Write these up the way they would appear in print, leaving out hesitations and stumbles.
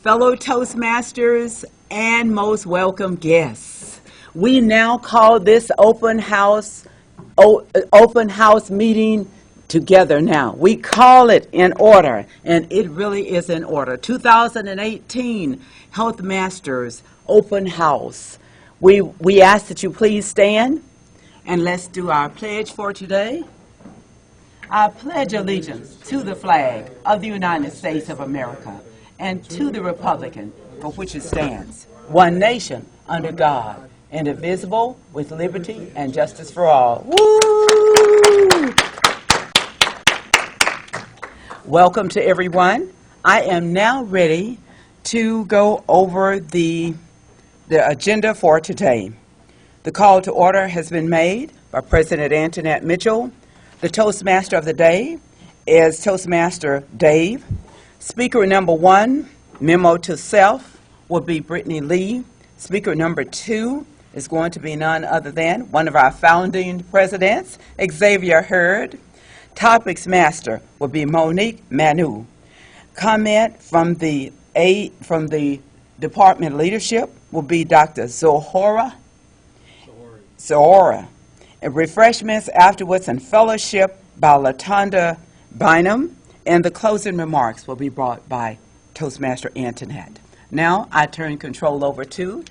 fellow Toastmasters, and most welcome guests. We now call this open house meeting together now. We call it in order, and it really is in order. 2018 Health Masters Open House. We ask that you please stand, and let's do our pledge for today. I pledge allegiance to the flag of the United States of America and to the republic for which it stands, one nation under God, indivisible, with liberty and justice for all. Woo! Welcome to everyone. I am now ready to go over the agenda for today. The call to order has been made by President Antoinette Mitchell. The Toastmaster of the day is Toastmaster Dave. Speaker number 1, memo to self, will be Brittany Lee. Speaker number 2 is going to be none other than one of our founding presidents, Xavier Hurd. Topics Master will be Monique Manu. Comment from the Department Leadership will be Dr. Zohora. And refreshments afterwards and fellowship by Latanda Bynum, and the closing remarks will be brought by Toastmaster Antoinette. Now I turn control over to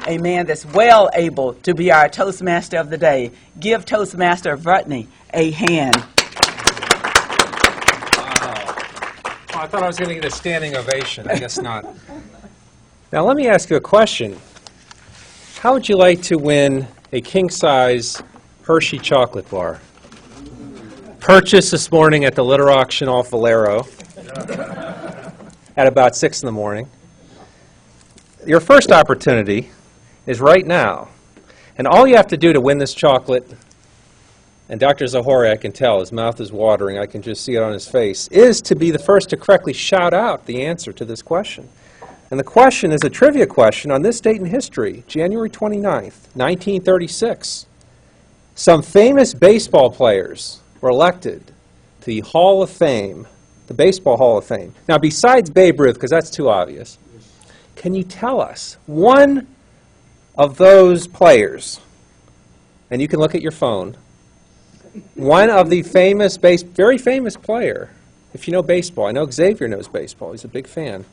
a man that's well able to be our Toastmaster of the day. Give Toastmaster Brittany a hand. Wow. Well, I thought I was going to get a standing ovation. I guess not. Now let me ask you a question. How would you like to win a king-size Hershey chocolate bar? Purchased this morning at the litter auction off Valero at about 6 in the morning. Your first opportunity is right now. And all you have to do to win this chocolate, and Dr. Zohori, I can tell, his mouth is watering, I can just see it on his face, is to be the first to correctly shout out the answer to this question. And the question is a trivia question on this date in history, January 29th, 1936. Some famous baseball players were elected to the Hall of Fame, the Baseball Hall of Fame. Now, besides Babe Ruth, because that's too obvious, can you tell us one of those players, and you can look at your phone, one of the famous, very famous player, if you know baseball. I know Xavier knows baseball. He's a big fan.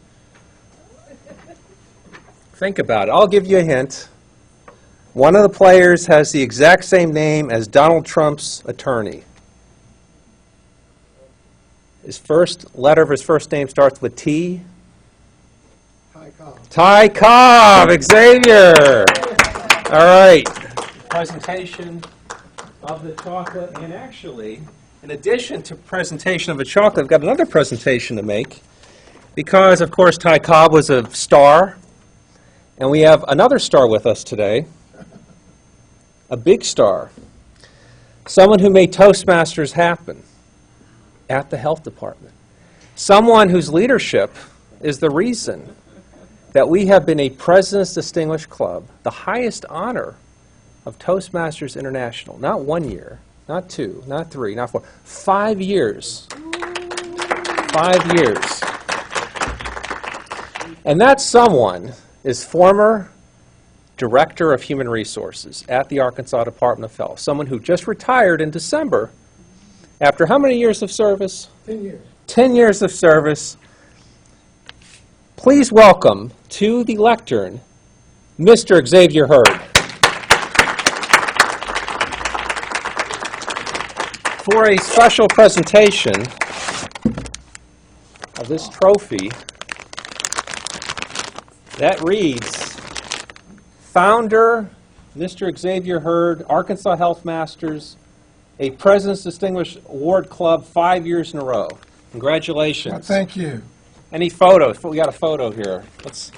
Think about it. I'll give you a hint. One of the players has the exact same name as Donald Trump's attorney. His first letter of his first name starts with T. Ty Cobb. Ty Cobb, Xavier. All right. Presentation of the chocolate. And actually, in addition to presentation of a chocolate, I've got another presentation to make because, of course, Ty Cobb was a star. And we have another star with us today, a big star, someone who made Toastmasters happen at the health department, someone whose leadership is the reason that we have been a President's Distinguished Club, the highest honor of Toastmasters International. Not 1 year, not 2, not 3, not 4, 5 years. 5 years. And that someone is former Director of Human Resources at the Arkansas Department of Health, someone who just retired in December after how many years of service? 10 years. 10 years of service. Please welcome to the lectern, Mr. Xavier Hurd. For a special presentation of this trophy that reads, Founder, Mr. Xavier Hurd, Arkansas Health Masters, a President's Distinguished Award Club 5 years in a row. Congratulations. Thank you. Any photos? We got a photo here. Let's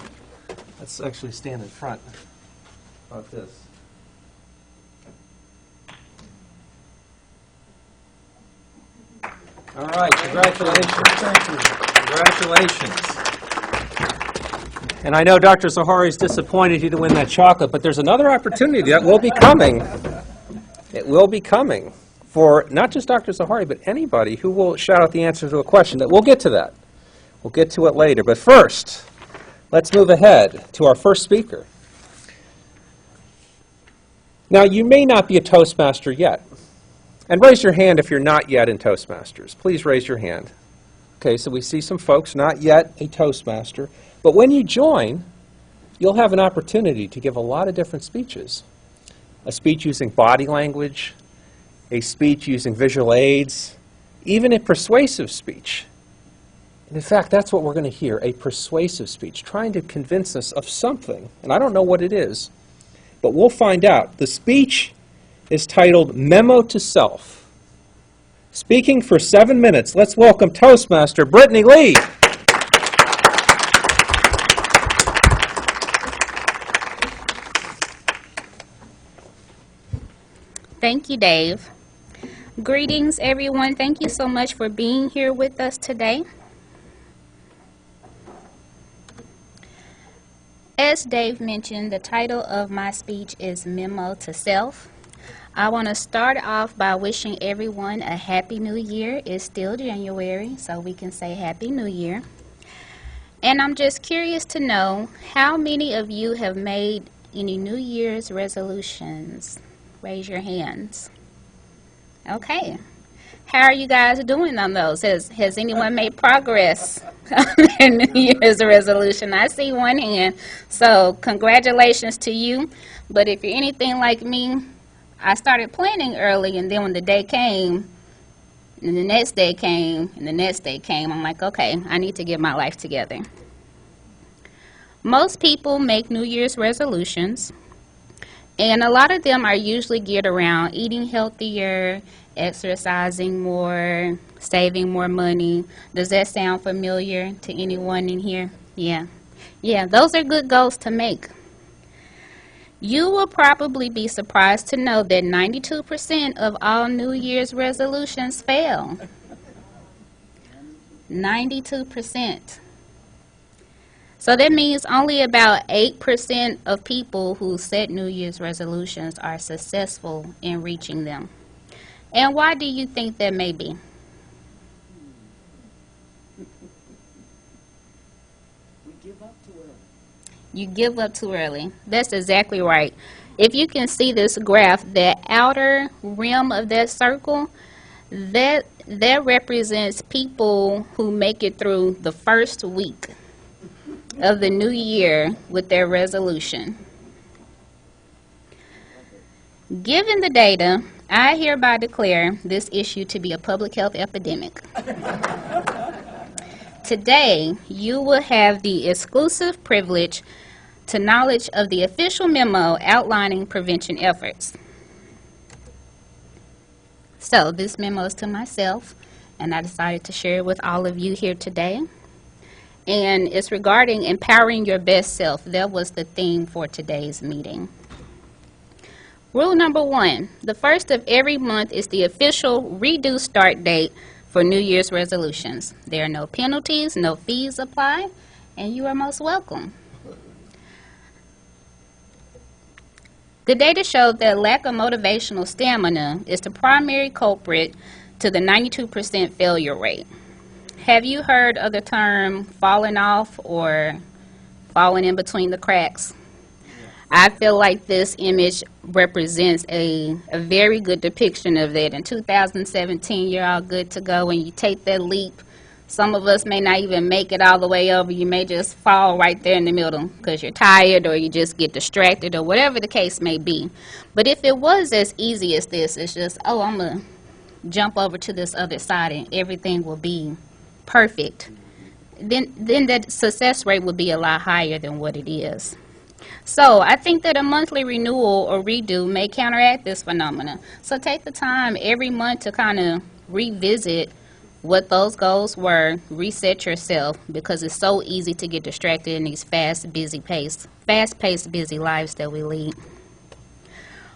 actually stand in front. How about this? All right, congratulations. Thank you. Congratulations. And I know Dr. Zohori is disappointed he didn't win that chocolate, but there's another opportunity that will be coming. It will be coming for not just Dr. Zohori, but anybody who will shout out the answer to a question. We'll get to that. We'll get to it later. But first, let's move ahead to our first speaker. Now, you may not be a Toastmaster yet. And raise your hand if you're not yet in Toastmasters. Please raise your hand. Okay, so we see some folks not yet a Toastmaster. But when you join, you'll have an opportunity to give a lot of different speeches. A speech using body language, a speech using visual aids, even a persuasive speech. And in fact, that's what we're going to hear, a persuasive speech, trying to convince us of something. And I don't know what it is, but we'll find out. The speech is titled Memo to Self. Speaking for 7 minutes, let's welcome Toastmaster Brittany Lee. Thank you, Dave. Greetings, everyone. Thank you so much for being here with us today. As Dave mentioned, the title of my speech is Memo to Self. I want to start off by wishing everyone a Happy New Year. It's still January, so we can say Happy New Year. And I'm just curious to know how many of you have made any New Year's resolutions? Raise your hands. Okay. How are you guys doing on those? Has anyone made progress on their New Year's resolution? I see one hand. So congratulations to you. But if you're anything like me, I started planning early, and then when the day came, and the next day came, and the next day came, I'm like, okay, I need to get my life together. Most people make New Year's resolutions, and a lot of them are usually geared around eating healthier, exercising more, saving more money. Does that sound familiar to anyone in here? Yeah. Yeah, those are good goals to make. You will probably be surprised to know that 92% of all New Year's resolutions fail. 92%. So that means only about 8% of people who set New Year's resolutions are successful in reaching them. And why do you think that may be? You give up too early. That's exactly right. If you can see this graph, that outer rim of that circle, that represents people who make it through the first week of the new year with their resolution. Given the data, I hereby declare this issue to be a public health epidemic. Today, you will have the exclusive privilege to knowledge of the official memo outlining prevention efforts. So, this memo is to myself, and I decided to share it with all of you here today. And it's regarding empowering your best self. That was the theme for today's meeting. Rule number 1, the first of every month is the official redo start date for New Year's resolutions. There are no penalties, no fees apply, and you are most welcome. The data showed that lack of motivational stamina is the primary culprit to the 92% failure rate. Have you heard of the term falling off or falling in between the cracks? I feel like this image represents a very good depiction of that. In 2017, you're all good to go, and you take that leap. Some of us may not even make it all the way over. You may just fall right there in the middle because you're tired or you just get distracted or whatever the case may be. But if it was as easy as this, it's just, oh, I'm going to jump over to this other side and everything will be perfect, then that success rate would be a lot higher than what it is. So I think that a monthly renewal or redo may counteract this phenomenon. So take the time every month to kind of revisit what those goals were, reset yourself, because it's so easy to get distracted in these fast-paced, busy lives that we lead.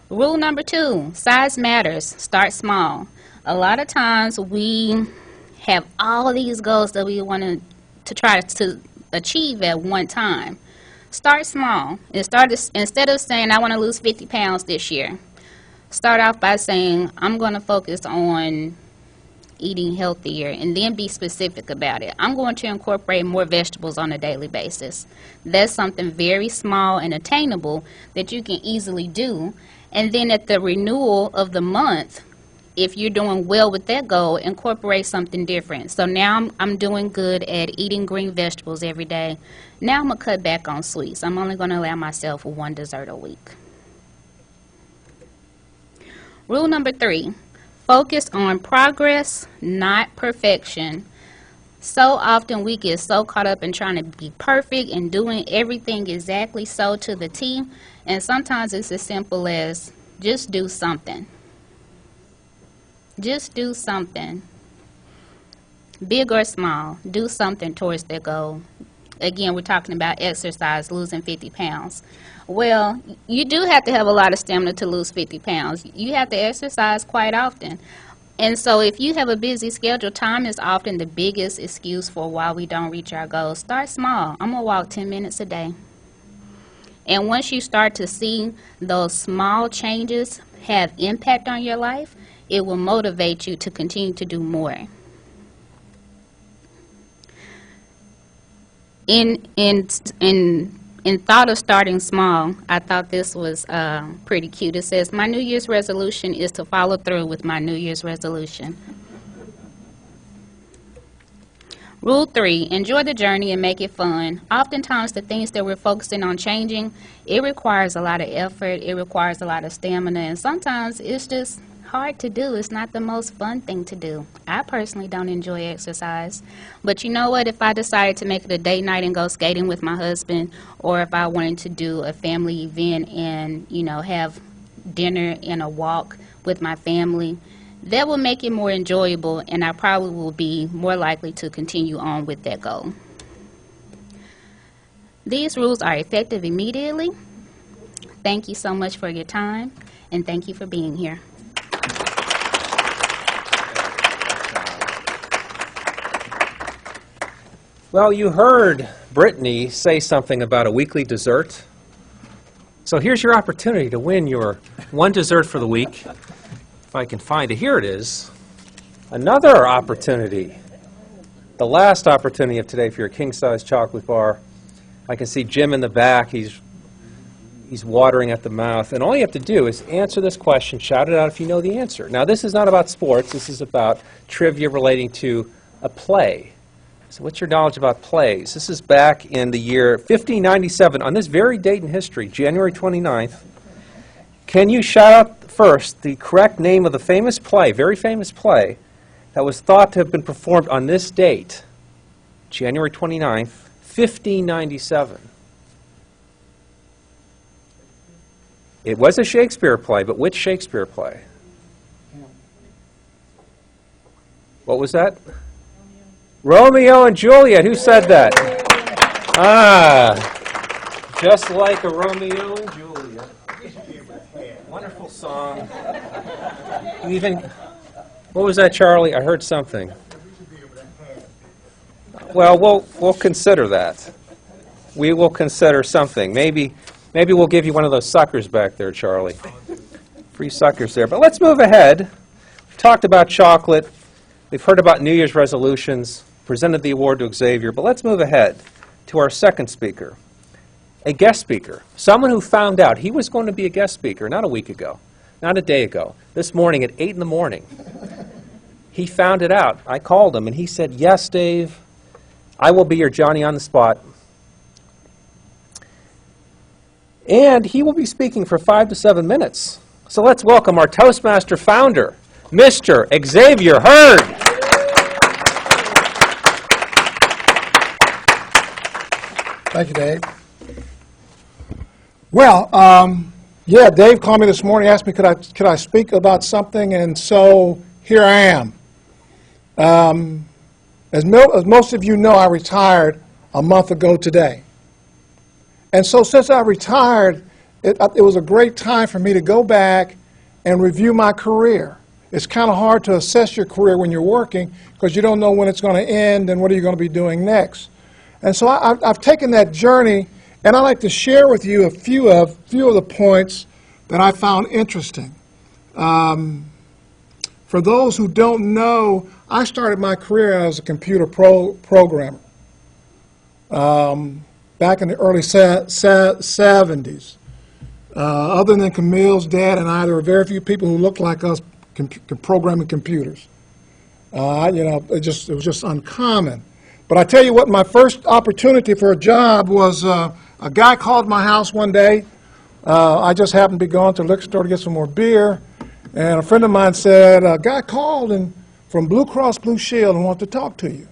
Rule number 2, size matters. Start small. A lot of times we have all these goals that we want to try to achieve at one time. Start small. Instead of saying, I want to lose 50 pounds this year, start off by saying, I'm going to focus on eating healthier, and then be specific about it. I'm going to incorporate more vegetables on a daily basis. That's something very small and attainable that you can easily do. And then at the renewal of the month, if you're doing well with that goal, incorporate something different. So now I'm doing good at eating green vegetables every day. Now I'm going to cut back on sweets. I'm only going to allow myself one dessert a week. Rule number 3, focus on progress, not perfection. So often we get so caught up in trying to be perfect and doing everything exactly so to the T, and sometimes it's as simple as just do something. Just do something. Big or small, do something towards that goal. Again, we're talking about exercise, losing 50 pounds. Well, you do have to have a lot of stamina to lose 50 pounds. You have to exercise quite often. And so if you have a busy schedule, time is often the biggest excuse for why we don't reach our goals. Start small. I'm going to walk 10 minutes a day. And once you start to see those small changes have impact on your life, it will motivate you to continue to do more. In thought of starting small, I thought this was pretty cute. It says, my New Year's resolution is to follow through with my New Year's resolution. Rule 3, enjoy the journey and make it fun. Oftentimes the things that we're focusing on changing, it requires a lot of effort, it requires a lot of stamina, and sometimes it's just hard to do. It's not the most fun thing to do. I personally don't enjoy exercise. But you know what? If I decided to make it a date night and go skating with my husband, or if I wanted to do a family event and, have dinner and a walk with my family, that will make it more enjoyable, and I probably will be more likely to continue on with that goal. These rules are effective immediately. Thank you so much for your time, and thank you for being here. Well, you heard Brittany say something about a weekly dessert. So here's your opportunity to win your one dessert for the week. If I can find it, here it is. Another opportunity. The last opportunity of today for your king-size chocolate bar. I can see Jim in the back. He's watering at the mouth. And all you have to do is answer this question, shout it out if you know the answer. Now, this is not about sports. This is about trivia relating to a play. So what's your knowledge about plays? This is back in the year 1597, on this very date in history, January 29th. Can you shout out first the correct name of the famous play, very famous play, that was thought to have been performed on this date, January 29th, 1597? It was a Shakespeare play, but which Shakespeare play? What was that? Romeo and Juliet. Who said that? Just like a Romeo and Juliet. Wonderful song. What was that, Charlie? I heard something. Well, we'll consider that. We will consider something. Maybe we'll give you one of those suckers back there, Charlie. Free suckers there. But let's move ahead. We've talked about chocolate. We've heard about New Year's resolutions. Presented the award to Xavier, but let's move ahead to our second speaker, a guest speaker, someone who found out he was going to be a guest speaker not a week ago, not a day ago, this morning at 8 in the morning. He found it out. I called him, and he said, yes, Dave, I will be your Johnny on the spot. And he will be speaking for 5 to 7 minutes. So let's welcome our Toastmaster founder, Mr. Xavier Hurd. Thank you, Dave. Well, Dave called me this morning, asked me could I speak about something, and so here I am. As most of you know, I retired a month ago today. And so since I retired, it was a great time for me to go back and review my career. It's kind of hard to assess your career when you're working because you don't know when it's going to end and what are you going to be doing next. And so I've taken that journey, and I'd like to share with you a few of the points that I found interesting. For For those who don't know, I started my career as a computer programmer back in the early 70s. Other than Camille's dad and I, there were very few people who looked like us programming computers. It was just uncommon. But I tell you what, my first opportunity for a job was a guy called my house one day. I just happened to be going to the liquor store to get some more beer, and a friend of mine said, a guy called from Blue Cross Blue Shield and wanted to talk to you.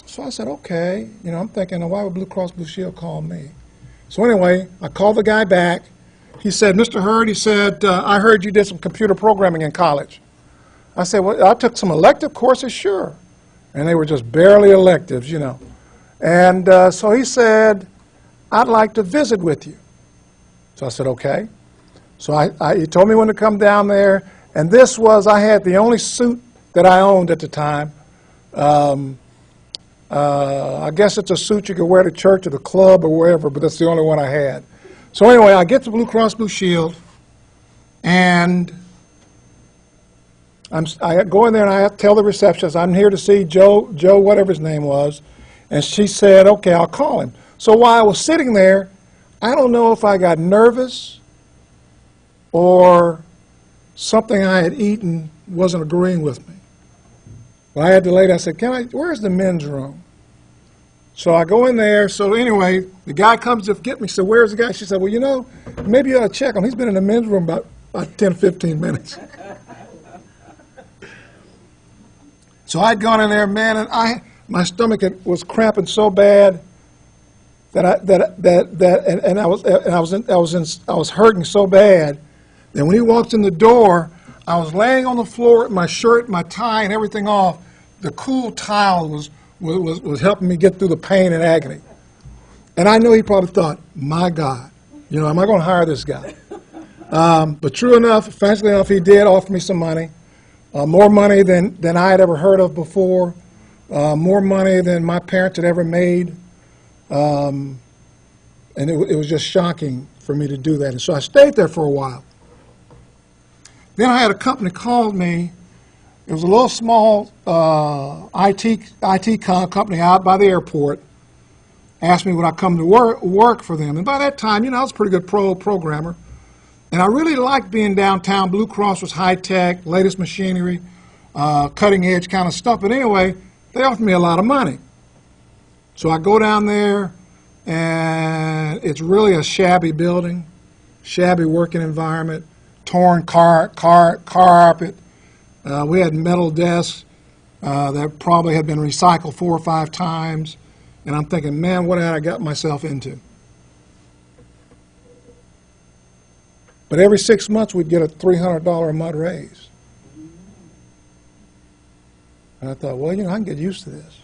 So I said, okay. I'm thinking, why would Blue Cross Blue Shield call me? So anyway, I called the guy back. He said, Mr. Hurd, he said, I heard you did some computer programming in college. I said, well, I took some elective courses, sure. And they were just barely electives, And so he said, I'd like to visit with you. So I said, okay. So he told me when to come down there. And I had the only suit that I owned at the time. I guess it's a suit you could wear to church or the club or wherever, but that's the only one I had. So anyway, I get to Blue Cross Blue Shield, and I go in there and I tell the receptionist, I'm here to see Joe, whatever his name was, and she said, okay, I'll call him. So while I was sitting there, I don't know if I got nervous or something I had eaten wasn't agreeing with me. Well, I had the lady, I said, where's the men's room? So I go in there. So anyway, the guy comes to get me. So where's the guy? She said, well, maybe you ought to check him. He's been in the men's room about 10, 15 minutes. So I'd gone in there, man, and my stomach was cramping so bad that I was hurting so bad that when he walked in the door, I was laying on the floor with my shirt, my tie, and everything off. The cool towel was helping me get through the pain and agony. And I knew he probably thought, my God, am I going to hire this guy? But true enough, fancy enough, he did offer me some money. More money than I had ever heard of before. More money than my parents had ever made. And it was just shocking for me to do that. And so I stayed there for a while. Then I had a company called me. It was a little small IT company out by the airport. Asked me would I come to work for them. And by that time, I was a pretty good programmer. And I really liked being downtown. Blue Cross was high-tech, latest machinery, cutting-edge kind of stuff. But anyway, they offered me a lot of money. So I go down there, and it's really a shabby building, shabby working environment, torn carpet. We had metal desks that probably had been recycled 4 or 5 times. And I'm thinking, man, what had I got myself into? But every 6 months, we'd get a $300 a month raise. And I thought, well, I can get used to this.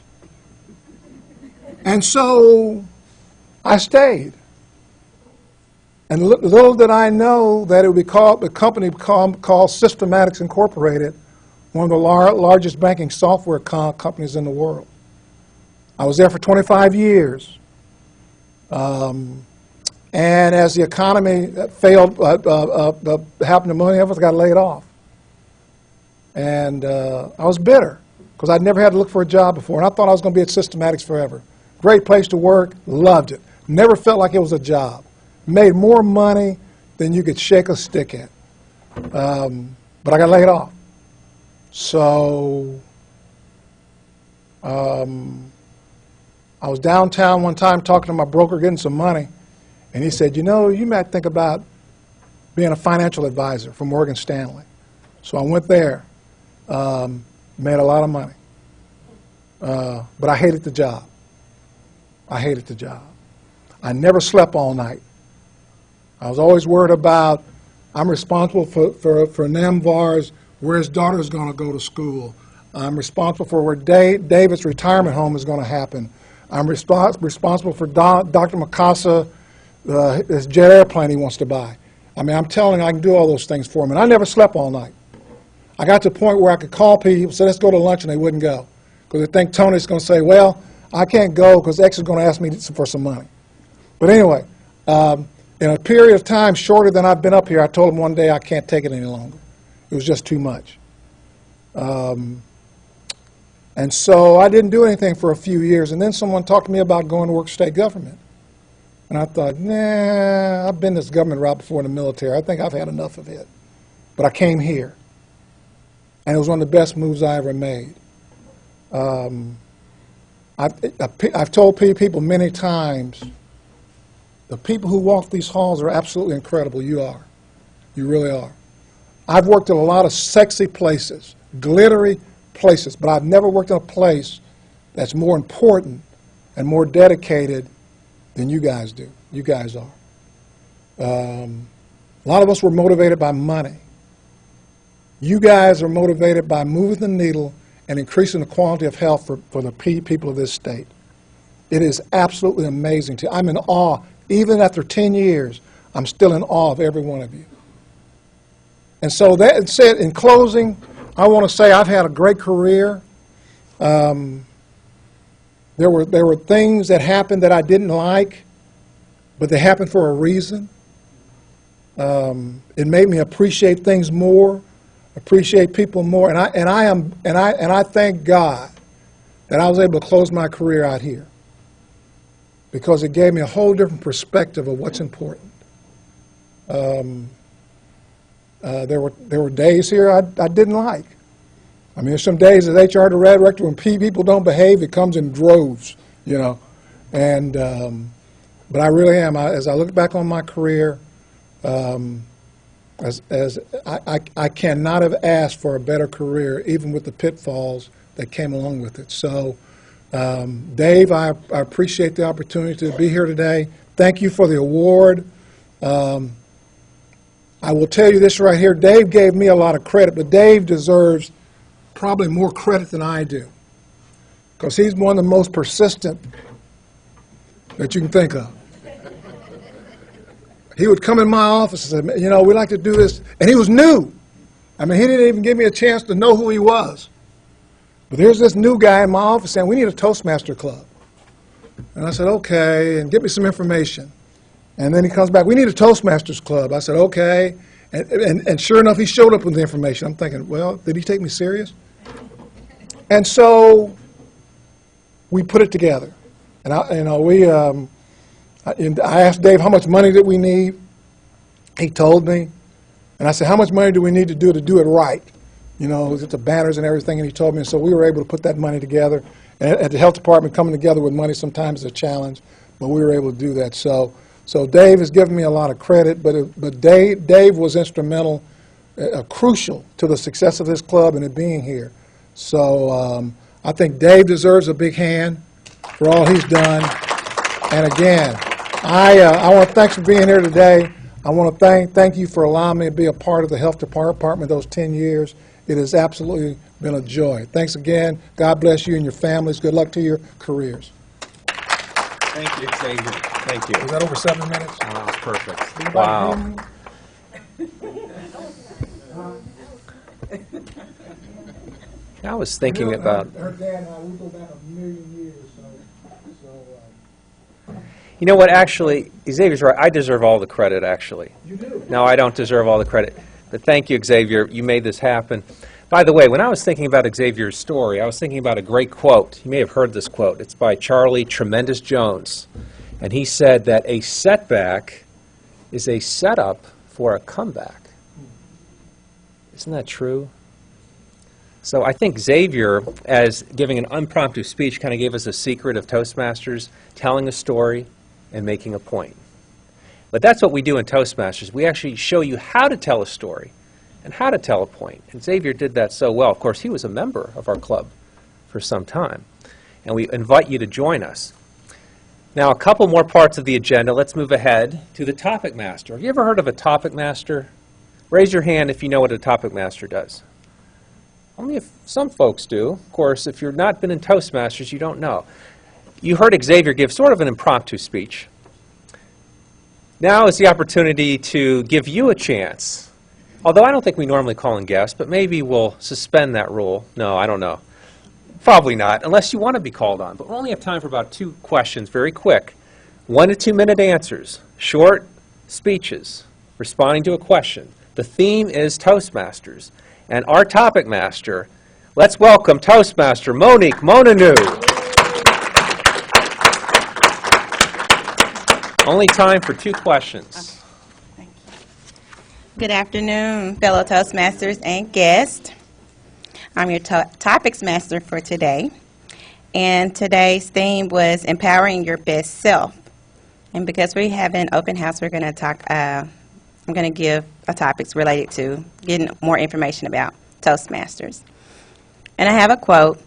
And so I stayed. And little did I know that it would be called, the company called Systematics Incorporated, one of the largest banking software companies in the world. I was there for 25 years. And as the economy failed, happened to many of us, got laid off. And I was bitter because I'd never had to look for a job before. And I thought I was going to be at Systematics forever. Great place to work, loved it. Never felt like it was a job. Made more money than you could shake a stick at. But I got laid off. So I was downtown one time talking to my broker, getting some money. And he said, you might think about being a financial advisor for Morgan Stanley. So I went there, made a lot of money. But I hated the job. I hated the job. I never slept all night. I was always worried about, I'm responsible for Namvar's, where his daughter is going to go to school. I'm responsible for where David's retirement home is going to happen. I'm responsible for Dr. Mikasa, this jet airplane he wants to buy. I mean, I'm telling him I can do all those things for him. And I never slept all night. I got to the point where I could call people, say, let's go to lunch, and they wouldn't go. Because they think Tony's going to say, well, I can't go because X is going to ask me for some money. But anyway, in a period of time shorter than I've been up here, I told him one day I can't take it any longer. It was just too much. And so I didn't do anything for a few years, and then someone talked to me about going to work for state government. And I thought, nah, I've been this government route before in the military. I think I've had enough of it. But I came here, and it was one of the best moves I ever made. I've told people many times, the people who walk these halls are absolutely incredible. You are. You really are. I've worked in a lot of sexy places, glittery places, but I've never worked in a place that's more important and more dedicated than you guys do. You guys are. A lot of us were motivated by money. You guys are motivated by moving the needle and increasing the quality of health for the people of this state. It is absolutely amazing. I'm in awe. Even after 10 years, I'm still in awe of every one of you. And so that said, in closing, I want to say I've had a great career. There were things that happened that I didn't like, but they happened for a reason. It made me appreciate things more, appreciate people more, and I thank God that I was able to close my career out here, because it gave me a whole different perspective of what's important. There were days here I didn't like. I mean, there's some days as HR director when people don't behave, it comes in droves, you know. And but I really am. As I look back on my career, as I cannot have asked for a better career, even with the pitfalls that came along with it. So, Dave, I appreciate the opportunity to be here today. Thank you for the award. I will tell you this right here. Dave gave me a lot of credit, but Dave deserves probably more credit than I do, because he's one of the most persistent that you can think of. He would come in my office and say, you know, we like to do this, and he was new. I mean, he didn't even give me a chance to know who he was. But there's this new guy in my office saying, we need a Toastmaster club. And I said, okay, and get me some information. And then he comes back, we need a Toastmasters club. I said, okay. And sure enough, he showed up with the information. I'm thinking, well, did he take me serious? And so we put it together. And I asked Dave how much money did we need. He told me. And I said, how much money do we need to do it right? You know, with the banners and everything. And he told me. And so we were able to put that money together. And at the health department, coming together with money sometimes is a challenge, but we were able to do that. So Dave has given me a lot of credit, but Dave was instrumental, crucial to the success of this club and it being here. So I think Dave deserves a big hand for all he's done. And again, I want to thanks for being here today. I want to thank you for allowing me to be a part of the health department those 10 years. It has absolutely been a joy. Thanks again. God bless you and your families. Good luck to your careers. Thank you, Xavier. Thank you. Was that over 7 minutes? Oh, that was perfect. Wow. I was thinking about, Her dad and I, we go back a million years, you know what, actually, Xavier's right. I deserve all the credit, actually. You do. No, I don't deserve all the credit. But thank you, Xavier. You made this happen. By the way, when I was thinking about Xavier's story, I was thinking about a great quote. You may have heard this quote. It's by Charlie Tremendous Jones. And he said that a setback is a setup for a comeback. Isn't that true? So I think Xavier, as giving an impromptu speech, kind of gave us a secret of Toastmasters, telling a story and making a point. But that's what we do in Toastmasters. We actually show you how to tell a story and how to tell a point. And Xavier did that so well. Of course, he was a member of our club for some time. And we invite you to join us. Now, a couple more parts of the agenda. Let's move ahead to the Topic Master. Have you ever heard of a Topic Master? Raise your hand if you know what a Topic Master does. Only if some folks do. Of course, if you've not been in Toastmasters, you don't know. You heard Xavier give sort of an impromptu speech. Now is the opportunity to give you a chance. Although I don't think we normally call in guests, but maybe we'll suspend that rule. No, I don't know. Probably not, unless you want to be called on. But we only have time for about 2 questions, very quick. 1 to 2 minute answers, short speeches, responding to a question. The theme is Toastmasters. And our topic master Let's welcome Toastmaster Monique Monanu. Only time for 2 questions. Good afternoon, fellow Toastmasters and guests. I'm your topics master for today, and today's theme was empowering your best self. And because we have an open house, we're going to talk. I'm going to give topics related to getting more information about Toastmasters. And I have a quote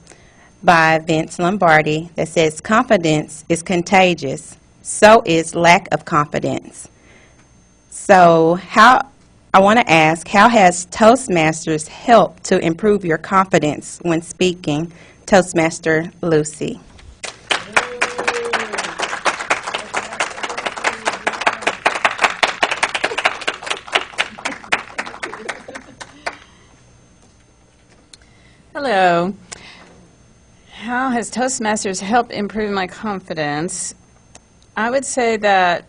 by Vince Lombardi that says, "Confidence is contagious. So is lack of confidence." So I want to ask, how has Toastmasters helped to improve your confidence when speaking? Toastmaster Lucy. Hello. How has Toastmasters helped improve my confidence? I would say that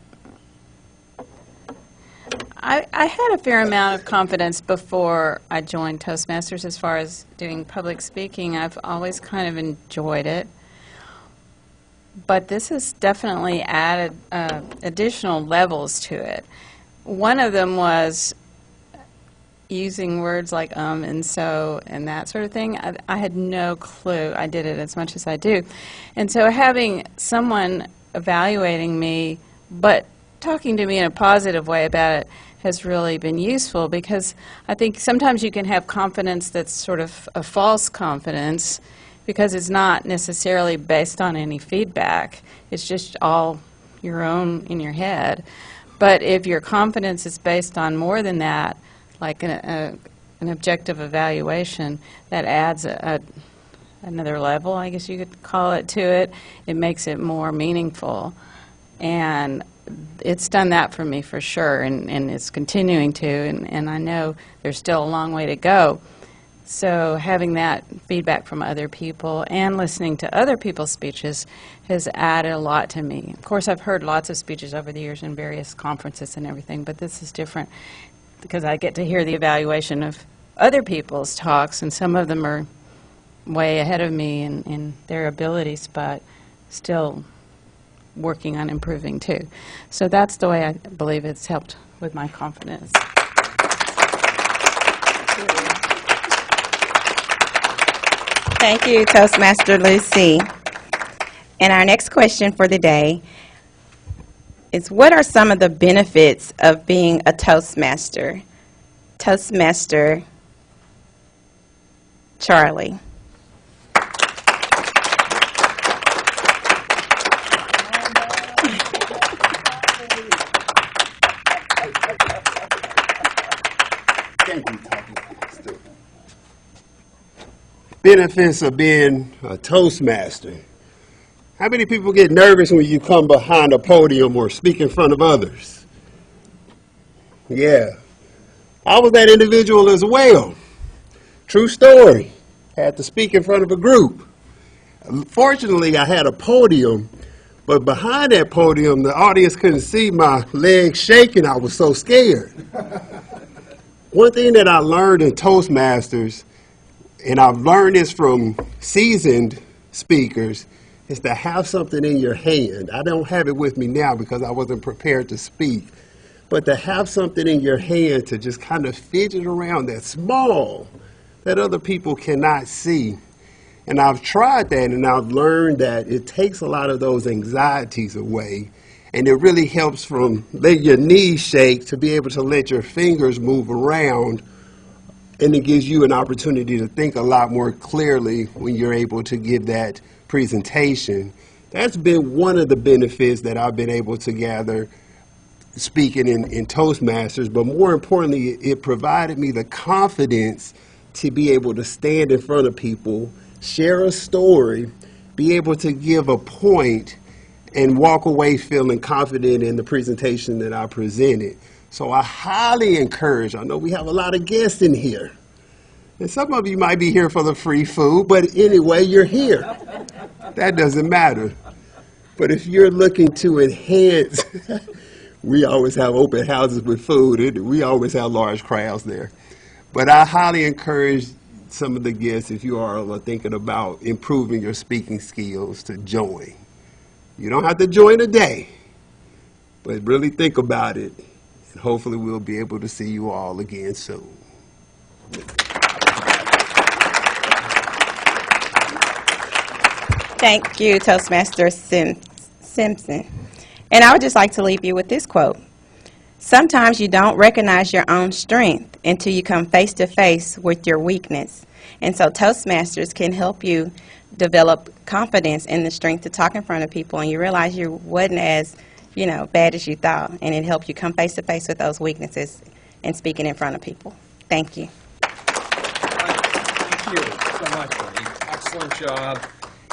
I had a fair amount of confidence before I joined Toastmasters as far as doing public speaking. I've always kind of enjoyed it. But this has definitely added additional levels to it. One of them was using words like and so and that sort of thing. I had no clue. I did it as much as I do. And so having someone evaluating me but talking to me in a positive way about it has really been useful, because I think sometimes you can have confidence that's sort of a false confidence because it's not necessarily based on any feedback. It's just all your own in your head. But if your confidence is based on more than that, like an objective evaluation, that adds another level, I guess you could call it, to it. It makes it more meaningful. And it's done that for me for sure, and it's continuing to, and I know there's still a long way to go. So having that feedback from other people and listening to other people's speeches has added a lot to me. Of course, I've heard lots of speeches over the years in various conferences and everything, but this is different because I get to hear the evaluation of other people's talks, and some of them are way ahead of me in their abilities, but still working on improving too. So that's the way I believe it's helped with my confidence. Thank you, Toastmaster Lucy. And our next question for the day is, what are some of the benefits of being a Toastmaster? Toastmaster Charlie. Benefits of being a Toastmaster. How many people get nervous when you come behind a podium or speak in front of others? Yeah. I was that individual as well. True story. Had to speak in front of a group. Fortunately, I had a podium, but behind that podium, the audience couldn't see my legs shaking. I was so scared. One thing that I learned in Toastmasters, and I've learned this from seasoned speakers, is to have something in your hand. I don't have it with me now because I wasn't prepared to speak. But to have something in your hand to just kind of fidget around that's small, that other people cannot see. And I've tried that, and I've learned that it takes a lot of those anxieties away. And it really helps from letting your knees shake to be able to let your fingers move around. And it gives you an opportunity to think a lot more clearly when you're able to give that presentation. That's been one of the benefits that I've been able to gather speaking in Toastmasters, but more importantly, it provided me the confidence to be able to stand in front of people, share a story, be able to give a point, and walk away feeling confident in the presentation that I presented. So I highly encourage, I know we have a lot of guests in here, and some of you might be here for the free food, but anyway, you're here. That doesn't matter. But if you're looking to enhance, we always have open houses with food. We always have large crowds there. But I highly encourage some of the guests, if you all are thinking about improving your speaking skills, to join. You don't have to join today, but really think about it, and hopefully we'll be able to see you all again soon. Thank you, Toastmaster Simpson. And I would just like to leave you with this quote. Sometimes you don't recognize your own strength until you come face to face with your weakness. And so Toastmasters can help you develop confidence in the strength to talk in front of people, and you realize you wasn't as, bad as you thought, and it helped you come face to face with those weaknesses and speaking in front of people. Thank you. Thank you so much, Wendy. Excellent job.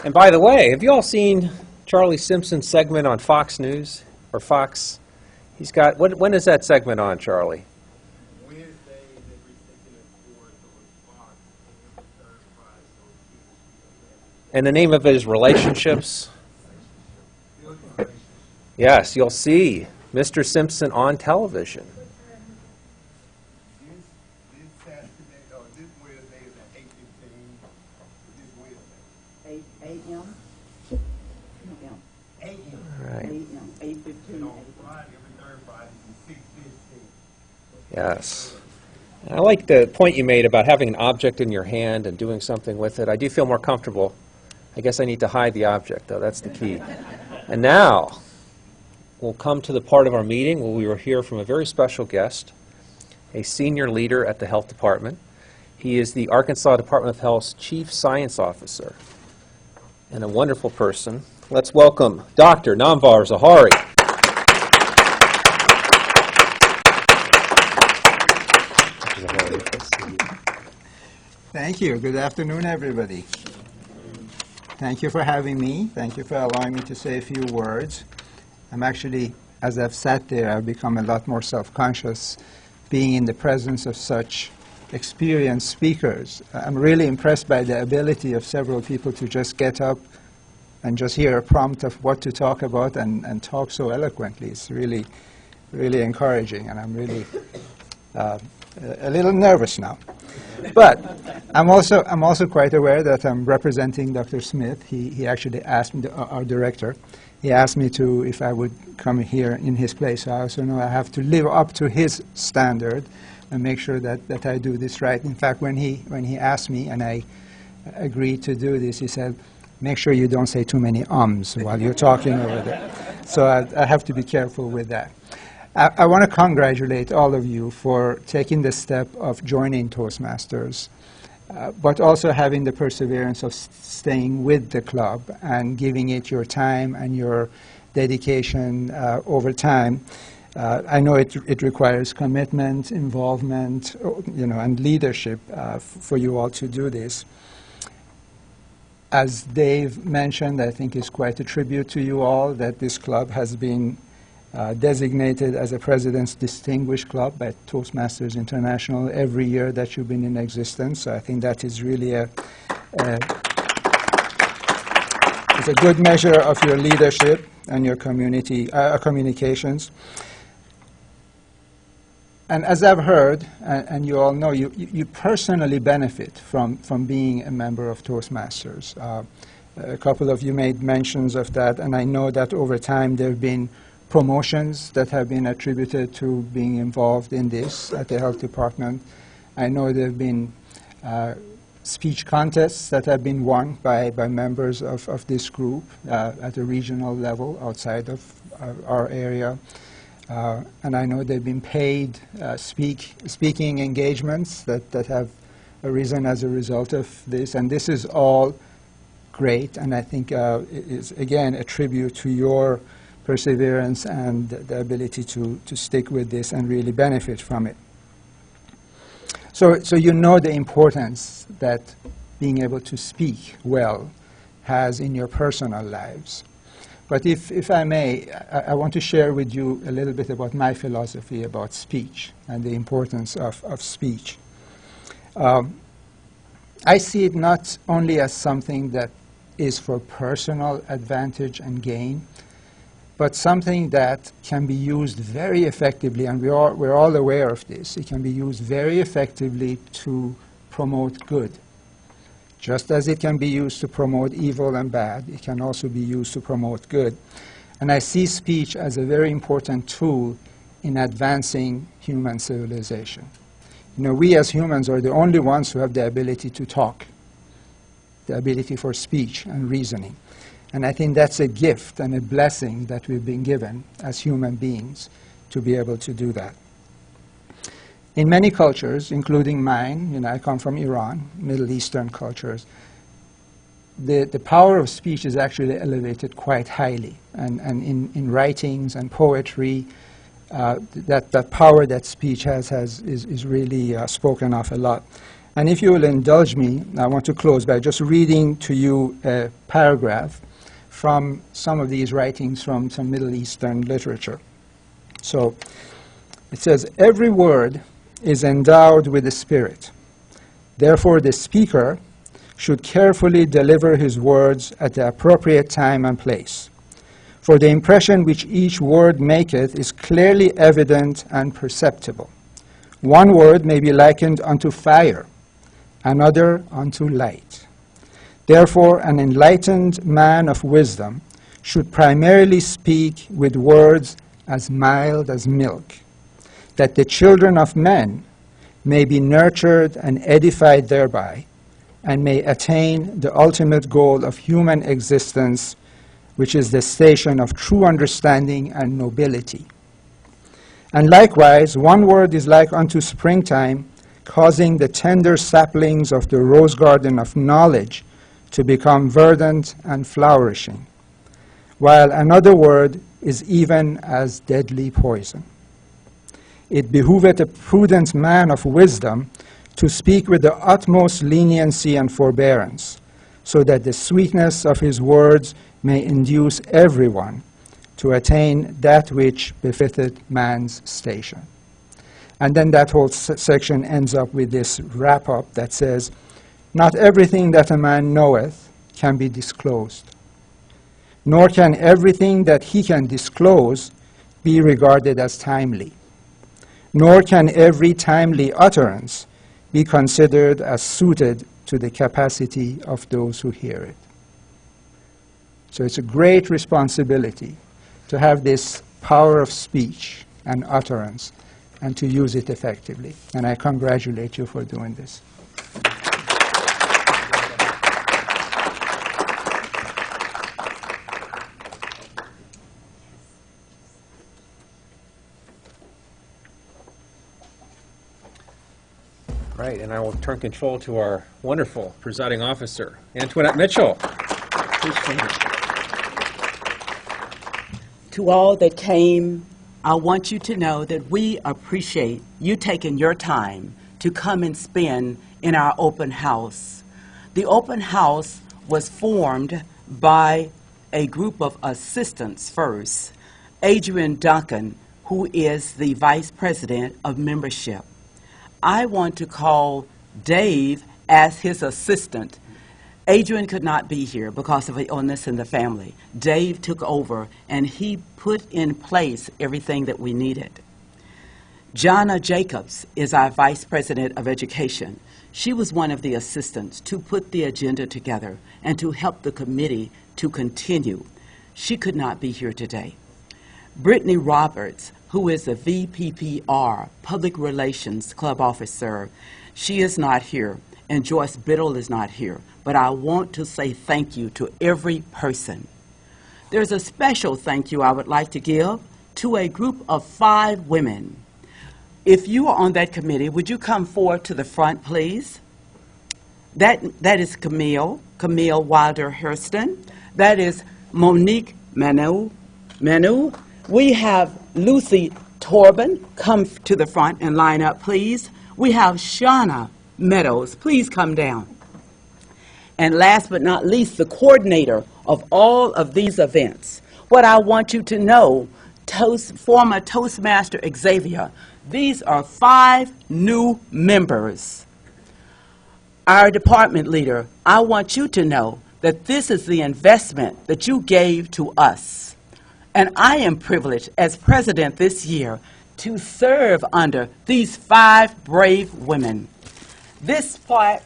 And by the way, have you all seen Charlie Simpson's segment on Fox News or Fox? He's got, when is that segment on, Charlie? Wednesday, that we're taking it forward on Fox, and third prize on And the name of it is Relationships. Yes, you'll see Mr. Simpson on television. This Saturday, this Wednesday is at 8:15. This Wednesday. 8 a.m.? 8 a.m. Right. 8:15. On Friday, every third Friday is 6:15. Yes. I like the point you made about having an object in your hand and doing something with it. I do feel more comfortable. I guess I need to hide the object, though. That's the key. And now, we'll come to the part of our meeting where we will hear from a very special guest, a senior leader at the Health Department. He is the Arkansas Department of Health's Chief Science Officer and a wonderful person. Let's welcome Dr. Namvar Zahari. Thank you. Good afternoon, everybody. Thank you for having me. Thank you for allowing me to say a few words. I'm actually, as I've sat there, I've become a lot more self-conscious being in the presence of such experienced speakers. I'm really impressed by the ability of several people to just get up and just hear a prompt of what to talk about and talk so eloquently. It's really, really encouraging, and I'm really a little nervous now. But I'm also quite aware that I'm representing Dr. Smith. He actually asked me, our director, he asked me to, if I would come here in his place. So I also know I have to live up to his standard and make sure that I do this right. In fact, when he asked me and I agreed to do this, he said, make sure you don't say too many ums while you're talking over there. So I have to be careful with that. I want to congratulate all of you for taking the step of joining Toastmasters, but also having the perseverance of staying with the club and giving it your time and your dedication over time. I know it requires commitment, involvement, and leadership for you all to do this. As Dave mentioned, I think it's quite a tribute to you all that this club has been designated as a President's Distinguished Club by Toastmasters International every year that you've been in existence. So I think that is really it's a good measure of your leadership and your communications. And as I've heard, and you all know, you personally benefit from being a member of Toastmasters. A couple of you made mentions of that, and I know that over time there have been promotions that have been attributed to being involved in this at the Health Department. I know there have been speech contests that have been won by members of this group at a regional level outside of our area. And I know there have been paid speaking engagements that have arisen as a result of this. And this is all great, and I think it is, again, a tribute to your perseverance and the ability to stick with this and really benefit from it. So you know the importance that being able to speak well has in your personal lives. But if I may, I want to share with you a little bit about my philosophy about speech and the importance of speech. I see it not only as something that is for personal advantage and gain, but something that can be used very effectively, and we're all aware of this. It can be used very effectively to promote good. Just as it can be used to promote evil and bad, it can also be used to promote good. And I see speech as a very important tool in advancing human civilization. You know, we as humans are the only ones who have the ability to talk, the ability for speech and reasoning. And I think that's a gift and a blessing that we've been given as human beings to be able to do that. In many cultures, including mine, you know, I come from Iran, Middle Eastern cultures, the power of speech is actually elevated quite highly. And in writings and poetry, that power that speech has is really spoken of a lot. And if you will indulge me, I want to close by just reading to you a paragraph from some of these writings from some Middle Eastern literature. So it says, "Every word is endowed with a spirit. Therefore, the speaker should carefully deliver his words at the appropriate time and place. For the impression which each word maketh is clearly evident and perceptible. One word may be likened unto fire, another unto light. Therefore, an enlightened man of wisdom should primarily speak with words as mild as milk, that the children of men may be nurtured and edified thereby, and may attain the ultimate goal of human existence, which is the station of true understanding and nobility. And likewise, one word is like unto springtime, causing the tender saplings of the rose garden of knowledge to become verdant and flourishing, while another word is even as deadly poison. It behooveth a prudent man of wisdom to speak with the utmost leniency and forbearance, so that the sweetness of his words may induce everyone to attain that which befitteth man's station." And then that whole section ends up with this wrap-up that says, "Not everything that a man knoweth can be disclosed, nor can everything that he can disclose be regarded as timely, nor can every timely utterance be considered as suited to the capacity of those who hear it." So it's a great responsibility to have this power of speech and utterance and to use it effectively. And I congratulate you for doing this. Right, and I will turn control to our wonderful presiding officer, Antoinette Mitchell. Please come here. To all that came, I want you to know that we appreciate you taking your time to come and spend in our open house. The open house was formed by a group of assistants first. Adrian Duncan, who is the vice president of membership. I want to call Dave as his assistant. Adrian could not be here because of an illness in the family. Dave took over, and he put in place everything that we needed. Jonna Jacobs is our Vice President of Education. She was one of the assistants to put the agenda together and to help the committee to continue. She could not be here today. Brittany Roberts, who is the VPPR, Public Relations Club Officer, she is not here, and Joyce Biddle is not here. But I want to say thank you to every person. There's a special thank you I would like to give to a group of 5 women. If you are on that committee, would you come forward to the front, please? That is Camille Wilder Hurston. That is Monique Manu. We have Lucy Torban. Come to the front and line up, please. We have Shauna Meadows. Please come down. And last but not least, the coordinator of all of these events. What I want you to know, former Toastmaster Xavier, these are 5 new members. Our department leader, I want you to know that this is the investment that you gave to us. And I am privileged as president this year to serve under these 5 brave women. this plaque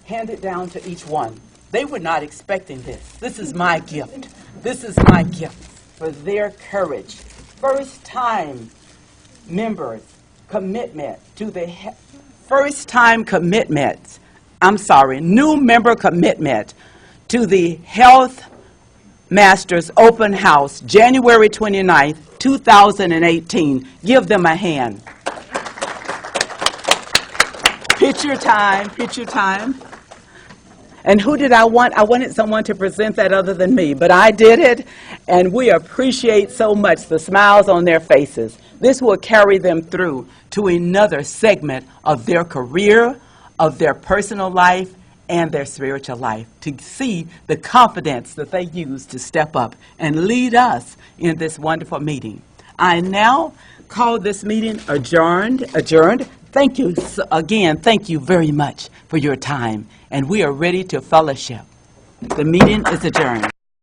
handed down to each one. They were not expecting this. This is my gift. This is my gift for their courage. First-time members' commitment to the new member commitment to the Health Masters Open House, January 29th, 2018. Give them a hand. Picture time, picture time. And who did I want? I wanted someone to present that other than me, but I did it, and we appreciate so much the smiles on their faces. This will carry them through to another segment of their career, of their personal life, and their spiritual life, to see the confidence that they use to step up and lead us in this wonderful meeting. I now call this meeting adjourned. Thank you again. Thank you very much for your time, and we are ready to fellowship. The meeting is adjourned.